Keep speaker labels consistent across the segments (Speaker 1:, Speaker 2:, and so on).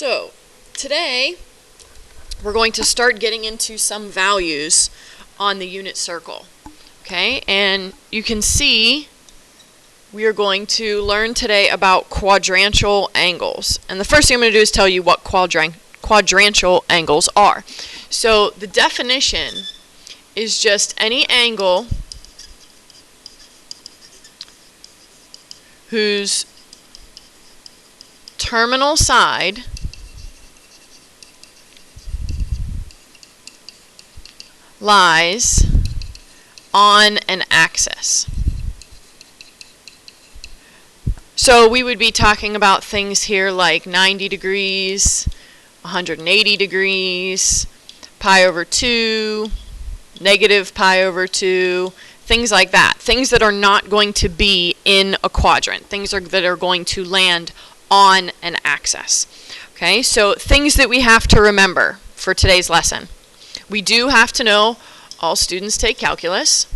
Speaker 1: So, today we're going to start getting into some values on the unit circle. Okay, and you can see we are going to learn today about quadrantial angles. And the first thing I'm going to do is tell you what quadrantial angles are. So, the definition is just any angle whose terminal side lies on an axis. So we would be talking about things here like 90 degrees, 180 degrees, pi over 2, negative pi over 2, things like that. Things that are not going to be in a quadrant. Things that are going to land on an axis. Okay, so things that we have to remember for today's lesson. We do have to know all students take calculus.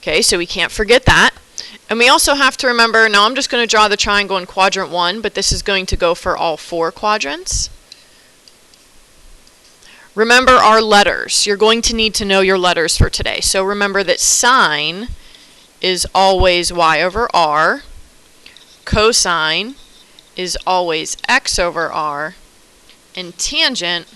Speaker 1: Okay, so we can't forget that. And we also have to remember, now I'm just going to draw the triangle in quadrant 1, but this is going to go for all 4 quadrants. Remember our letters. You're going to need to know your letters for today. So remember that sine is always y over r, cosine is always x over r, and tangent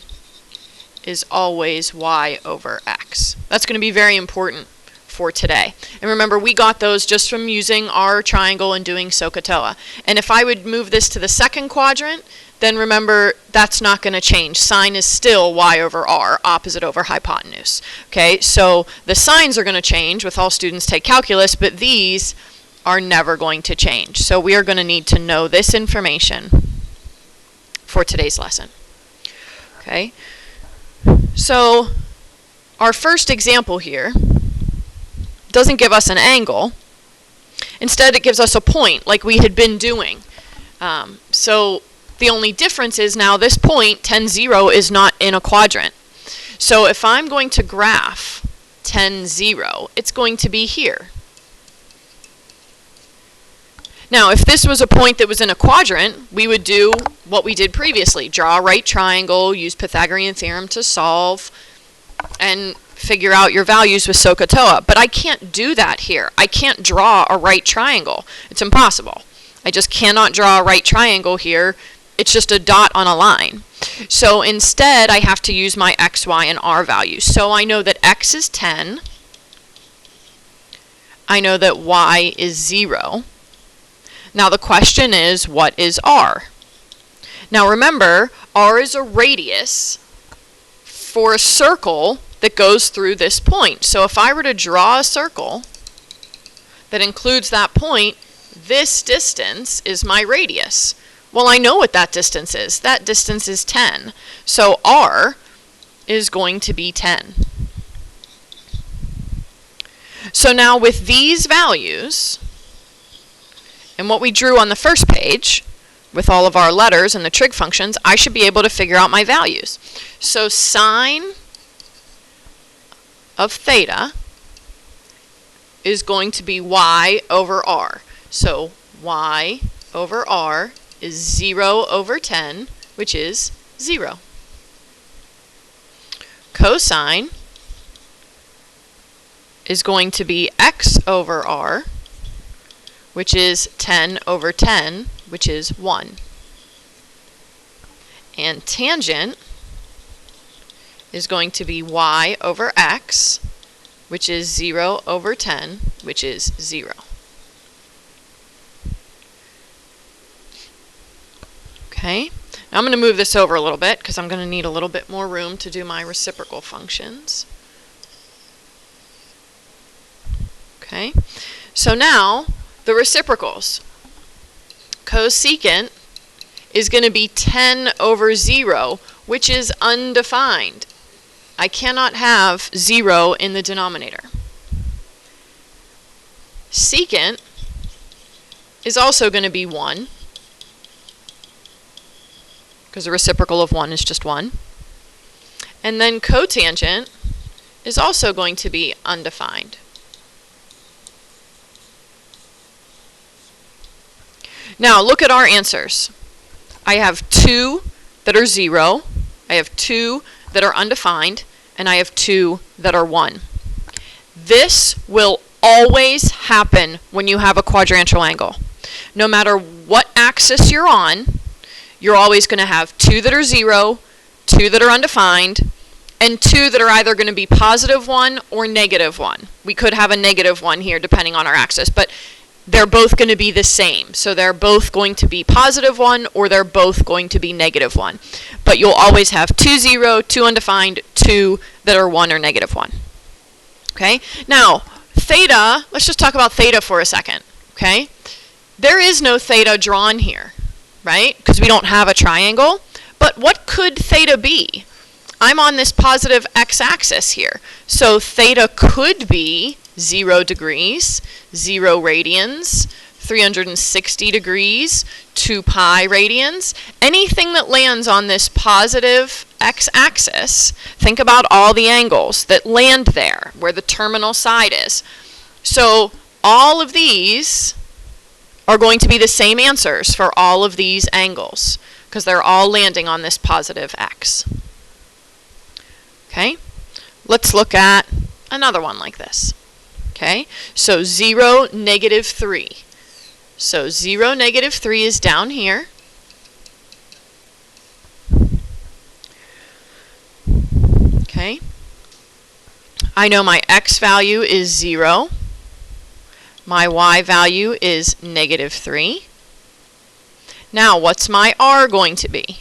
Speaker 1: is always y over x. That's going to be very important for today. And remember, we got those just from using our triangle and doing SOHCAHTOA. And if I would move this to the second quadrant, then remember that's not going to change. Sine is still y over r, opposite over hypotenuse. Okay, so the signs are going to change with all students take calculus, but these are never going to change. So we are going to need to know this information for today's lesson. Okay, so our first example here doesn't give us an angle. Instead, it gives us a point like we had been doing. So the only difference is now this point, 10, 0, is not in a quadrant. So if I'm going to graph 10, 0, it's going to be here. Now, if this was a point that was in a quadrant, we would do what we did previously. Draw a right triangle, use Pythagorean theorem to solve, and figure out your values with SOHCAHTOA. But I can't do that here. I can't draw a right triangle. It's impossible. I just cannot draw a right triangle here. It's just a dot on a line. So instead, I have to use my x, y, and r values. So I know that x is 10. I know that y is 0. Now the question is, what is r? Now remember, r is a radius for a circle that goes through this point. So if I were to draw a circle that includes that point, this distance is my radius. Well, I know what that distance is. That distance is 10. So r is going to be 10. So now with these values, and what we drew on the first page, with all of our letters and the trig functions, I should be able to figure out my values. So sine of theta is going to be y over r. So y over r is 0 over 10, which is 0. Cosine is going to be x over r, which is 10 over 10, which is 1. And tangent is going to be y over x, which is 0 over 10, which is 0. Okay, now I'm going to move this over a little bit because I'm going to need a little bit more room to do my reciprocal functions. Okay, so now the reciprocals. Cosecant is going to be 10 over 0, which is undefined. I cannot have 0 in the denominator. Secant is also going to be 1, because the reciprocal of 1 is just 1. And then cotangent is also going to be undefined. Now, look at our answers. I have 2 that are 0, I have 2 that are undefined, and I have 2 that are 1. This will always happen when you have a quadrantial angle. No matter what axis you're on, you're always going to have 2 that are 0, 2 that are undefined, and 2 that are either going to be positive 1 or negative 1. We could have a negative 1 here depending on our axis, but they're both going to be the same. So they're both going to be positive 1 or they're both going to be negative 1. But you'll always have 2 0, 2 undefined, 2 that are 1 or negative 1. Okay? Now, theta, let's just talk about theta for a second. Okay? There is no theta drawn here, right? Because we don't have a triangle. But what could theta be? I'm on this positive x-axis here. So theta could be 0 degrees, 0 radians, 360 degrees, 2 pi radians. Anything that lands on this positive x-axis, think about all the angles that land there, where the terminal side is. So all of these are going to be the same answers for all of these angles, because they're all landing on this positive x. Okay, let's look at another one like this. Okay, so 0, negative 3. So 0, negative 3 is down here. Okay, I know my x value is 0. My y value is negative 3. Now, what's my r going to be?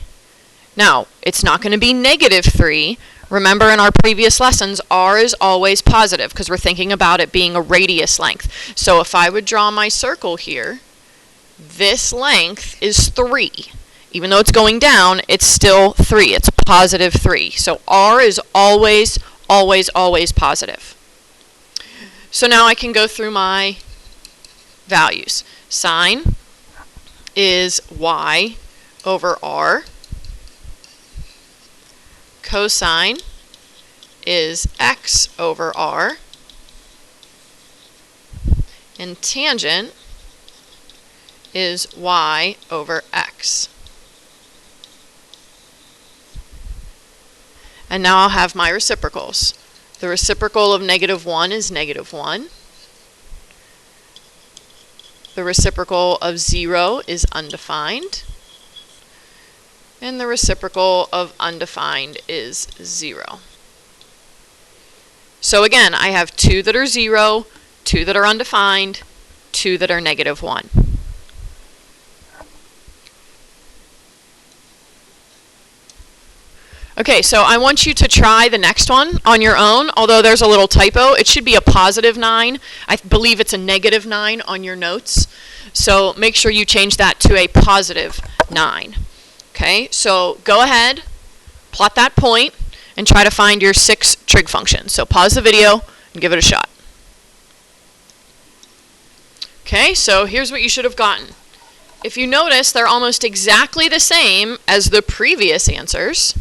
Speaker 1: Now, it's not going to be negative 3. Remember in our previous lessons, r is always positive because we're thinking about it being a radius length. So if I would draw my circle here, this length is 3. Even though it's going down, it's still 3. It's positive 3. So r is always, always, always positive. So now I can go through my values. Sine is y over r. Cosine is x over r. And tangent is y over x. And now I'll have my reciprocals. The reciprocal of negative 1 is negative 1. The reciprocal of 0 is undefined. And the reciprocal of undefined is 0. So again, I have 2 that are 0, 2 that are undefined, 2 that are negative 1. Okay, so I want you to try the next one on your own, although there's a little typo. It should be a positive 9. I believe it's a negative 9 on your notes. So make sure you change that to a positive 9. Okay, so go ahead, plot that point, and try to find your 6 trig functions. So pause the video and give it a shot. Okay, so here's what you should have gotten. If you notice, they're almost exactly the same as the previous answers,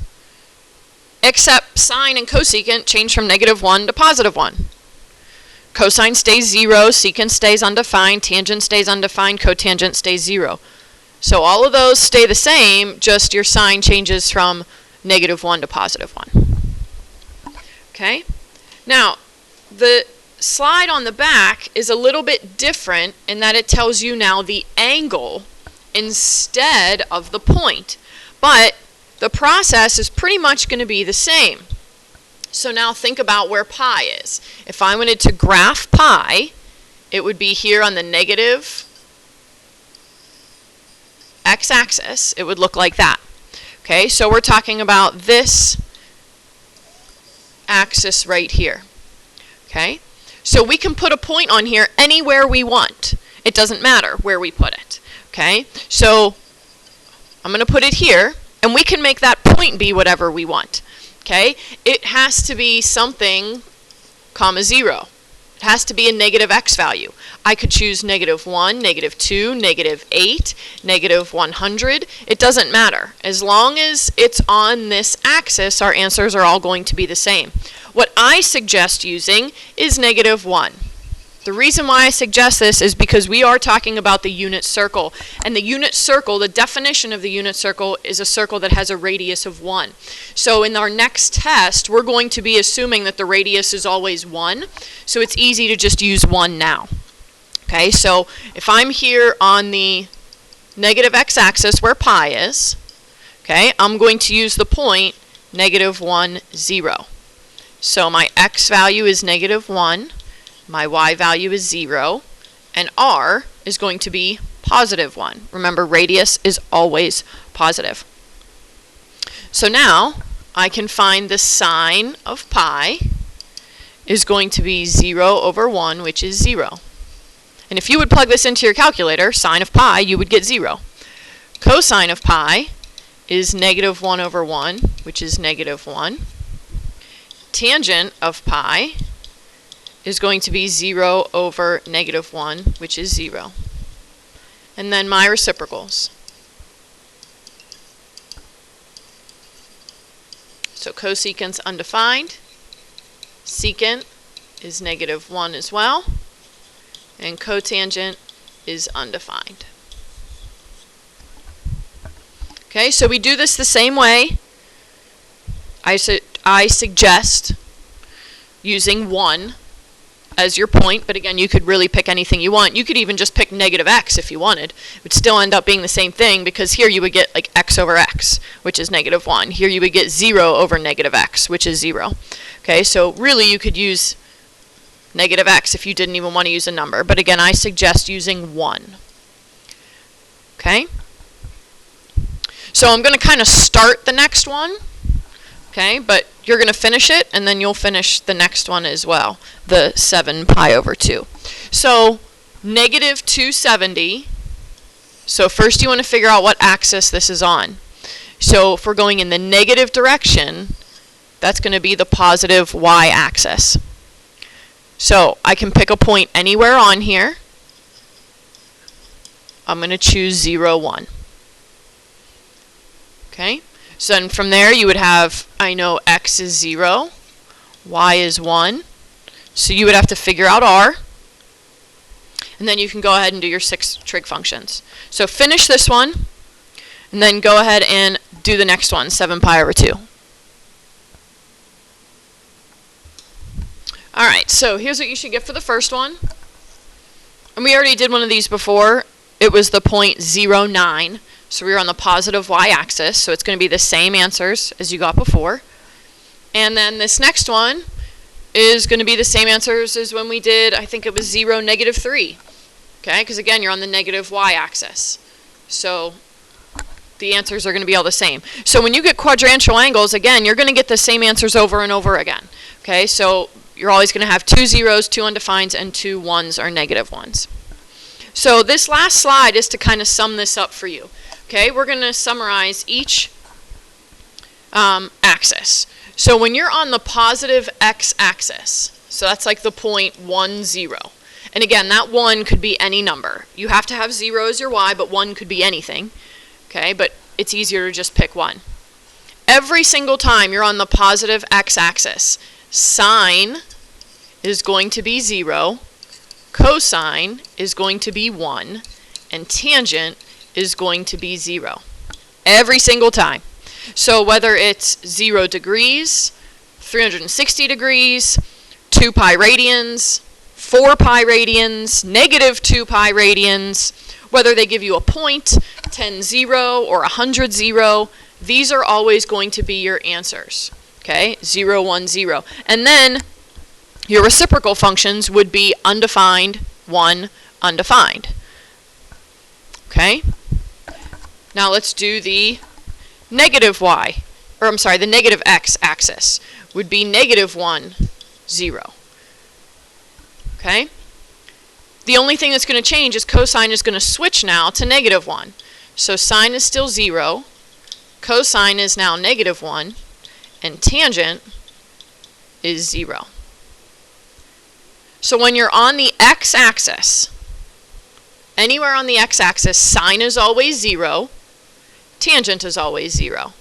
Speaker 1: except sine and cosecant change from negative 1 to positive 1. Cosine stays 0, secant stays undefined, tangent stays undefined, cotangent stays 0. So all of those stay the same, just your sign changes from negative 1 to positive 1. Okay? Now, the slide on the back is a little bit different in that it tells you now the angle instead of the point. But the process is pretty much going to be the same. So now think about where pi is. If I wanted to graph pi, it would be here on the negative x-axis. It would look like that. Okay, so we're talking about this axis right here. Okay, so we can put a point on here anywhere we want. It doesn't matter where we put it. Okay, so I'm going to put it here, and we can make that point be whatever we want. Okay, it has to be something, comma 0. It has to be a negative x value. I could choose negative 1, negative 2, negative 8, negative 100. It doesn't matter. As long as it's on this axis, our answers are all going to be the same. What I suggest using is negative 1. The reason why I suggest this is because we are talking about the unit circle. And the unit circle, the definition of the unit circle is a circle that has a radius of 1. So in our next test, we're going to be assuming that the radius is always 1. So it's easy to just use 1 now. Okay, so if I'm here on the negative x-axis where pi is, okay, I'm going to use the point -1, 0. So my x value is -1. My y value is 0, and r is going to be +1. Remember, radius is always positive. So now I can find the sine of pi is going to be 0 over 1, which is 0. And if you would plug this into your calculator, sine of pi, you would get 0. Cosine of pi is -1 over 1, which is -1. Tangent of pi is going to be 0 over -1, which is 0. And then my reciprocals. So cosecant's undefined. Secant is -1 as well. And cotangent is undefined. Okay, so we do this the same way. I suggest using 1 as your point, but again, you could really pick anything you want. You could even just pick -x if you wanted. It would still end up being the same thing, because here you would get like x over x, which is -1. Here you would get 0 over -x, which is 0. Okay, so really you could use -x if you didn't even want to use a number. But again, I suggest using 1. Okay? So I'm going to kind of start the next one. Okay, but you're going to finish it, and then you'll finish the next one as well, the 7 pi over 2. So -270, so first you want to figure out what axis this is on. So if we're going in the negative direction, that's going to be the positive y-axis. So I can pick a point anywhere on here. I'm going to choose 0, 1. Okay? So then from there you would have, I know x is 0, y is 1, so you would have to figure out r, and then you can go ahead and do your 6 trig functions. So finish this one, and then go ahead and do the next one, 7 pi over 2. Alright, so here's what you should get for the first one. And we already did one of these before. It was the point 0, 9. So we were on the positive y-axis, so it's going to be the same answers as you got before. And then this next one is going to be the same answers as when we did, I think it was 0, -3. Okay, because again, you're on the negative y-axis. So the answers are going to be all the same. So when you get quadrantial angles, again, you're going to get the same answers over and over again. Okay, so you're always going to have 2 zeros, 2 undefineds, and 2 ones or -1s. So this last slide is to kind of sum this up for you. Okay, we're going to summarize each axis. So when you're on the positive x-axis, so that's like the point 1, 0. And again, that 1 could be any number. You have to have 0 as your y, but 1 could be anything. Okay, but it's easier to just pick 1. Every single time you're on the positive x-axis, sine is going to be 0, cosine is going to be 1, and tangent is going to be 0. Every single time. So whether it's 0 degrees, 360 degrees, 2 pi radians, 4 pi radians, -2 pi radians, whether they give you a point, 10, 0, or 100, 0, these are always going to be your answers. Okay, 0, 1, 0. And then your reciprocal functions would be undefined, 1, undefined. Okay? Now let's do the negative y, or I'm sorry, the negative x-axis would be -1, 0. Okay? The only thing that's going to change is cosine is going to switch now to -1. So sine is still 0, cosine is now -1, and tangent is 0. So when you're on the x-axis, anywhere on the x-axis, sine is always 0, tangent is always 0.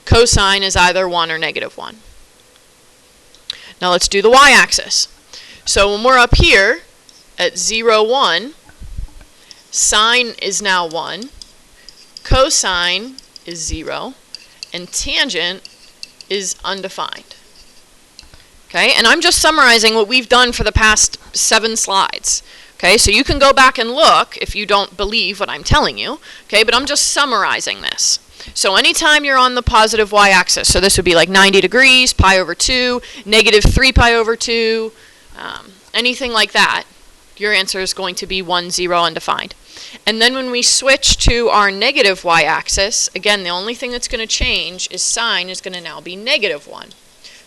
Speaker 1: Cosine is either 1 or -1. Now let's do the y-axis. So when we're up here, at 0, 1, sine is now 1, cosine is 0, and tangent is undefined. Okay, and I'm just summarizing what we've done for the past 7 slides. Okay, so you can go back and look if you don't believe what I'm telling you. Okay, but I'm just summarizing this. So anytime you're on the positive y-axis, so this would be like 90 degrees, pi over 2, negative 3 pi over 2, anything like that, your answer is going to be 1, 0, undefined. And then when we switch to our negative y-axis, again, the only thing that's going to change is sine is going to now be negative 1.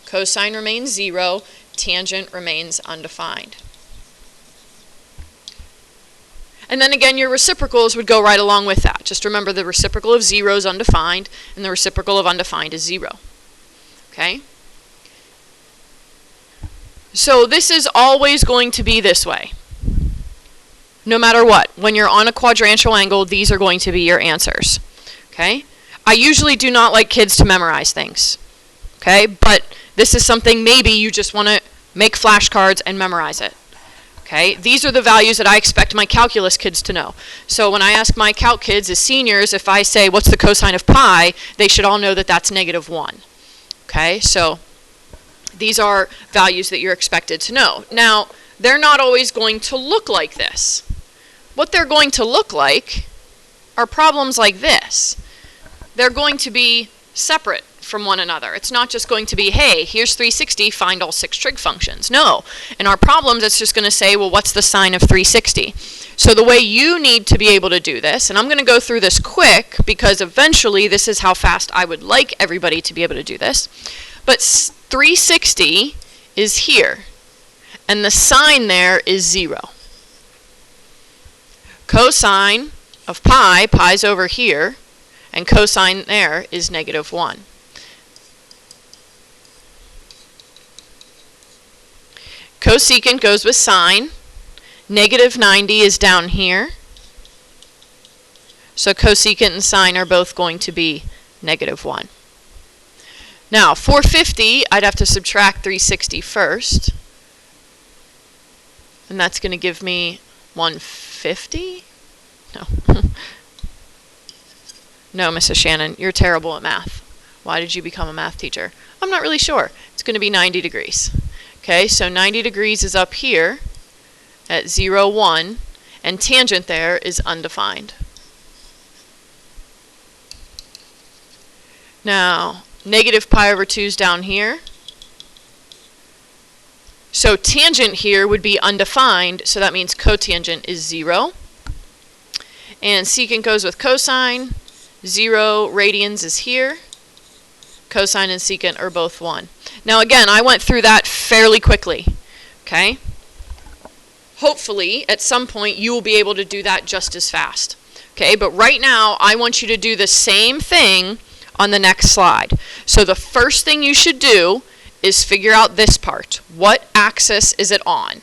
Speaker 1: Cosine remains 0, tangent remains undefined. And then again, your reciprocals would go right along with that. Just remember the reciprocal of 0 is undefined, and the reciprocal of undefined is 0. Okay? So this is always going to be this way. No matter what. When you're on a quadrantial angle, these are going to be your answers. Okay? I usually do not like kids to memorize things. Okay? But this is something maybe you just want to make flashcards and memorize it. Okay? These are the values that I expect my calculus kids to know. So when I ask my calc kids as seniors, if I say, what's the cosine of pi, they should all know that that's negative 1. Okay? So these are values that you're expected to know. Now, they're not always going to look like this. What they're going to look like are problems like this. They're going to be separate from one another. It's not just going to be, hey, here's 360, find all 6 trig functions. No. In our problems, it's just going to say, well, what's the sine of 360? So the way you need to be able to do this, and I'm going to go through this quick because eventually this is how fast I would like everybody to be able to do this. But 360 is here, and the sine there is 0. Cosine of pi, pi's over here, and cosine there is negative 1. Cosecant goes with sine. Negative 90 is down here. So cosecant and sine are both going to be negative 1. Now, 450, I'd have to subtract 360 first. And that's going to give me 150? No. No, Mrs. Shannon, you're terrible at math. Why did you become a math teacher? I'm not really sure. It's going to be 90 degrees. Okay, so 90 degrees is up here at 0, 1, and tangent there is undefined. Now, negative pi over 2 is down here. So tangent here would be undefined, so that means cotangent is 0. And secant goes with cosine. 0 radians is here. Cosine and secant are both 1. Now again, I went through that fairly quickly. Okay? Hopefully, at some point, you will be able to do that just as fast. Okay, but right now, I want you to do the same thing on the next slide. So the first thing you should do is figure out this part. What axis is it on?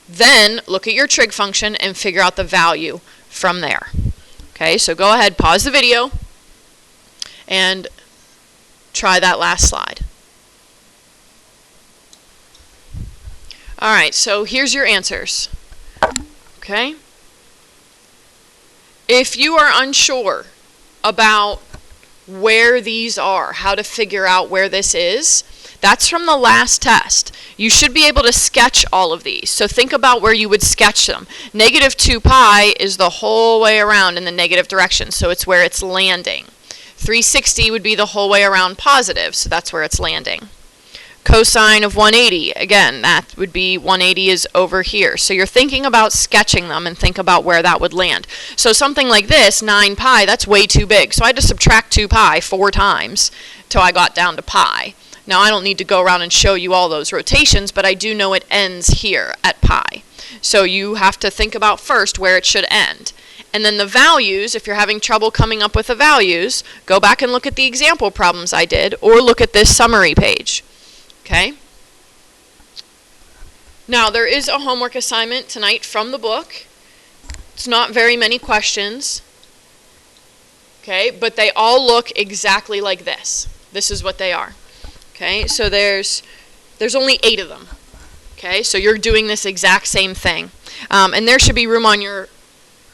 Speaker 1: Then look at your trig function and figure out the value from there. Okay, so go ahead, pause the video, and try that last slide. Alright, so here's your answers. Okay? If you are unsure about where these are, how to figure out where this is, that's from the last test. You should be able to sketch all of these. So think about where you would sketch them. Negative 2 pi is the whole way around in the negative direction, so it's where it's landing. 360 would be the whole way around positive, so that's where it's landing. Cosine of 180, again, that would be 180 is over here. So you're thinking about sketching them and think about where that would land. So something like this, 9 pi, that's way too big. So I had to subtract 2 pi 4 times till I got down to pi. Now I don't need to go around and show you all those rotations, but I do know it ends here at pi. So you have to think about first where it should end. And then the values, if you're having trouble coming up with the values, go back and look at the example problems I did, or look at this summary page. Okay? Now, there is a homework assignment tonight from the book. It's not very many questions. Okay? But they all look exactly like this. This is what they are. Okay? So there's only 8 of them. Okay? So you're doing this exact same thing. And there should be room on your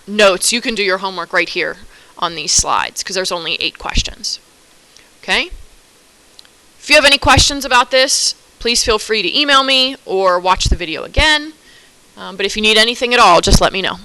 Speaker 1: notes. You can do your homework right here on these slides because there's only 8 questions. Okay? If you have any questions about this, please feel free to email me or watch the video again. But if you need anything at all, just let me know.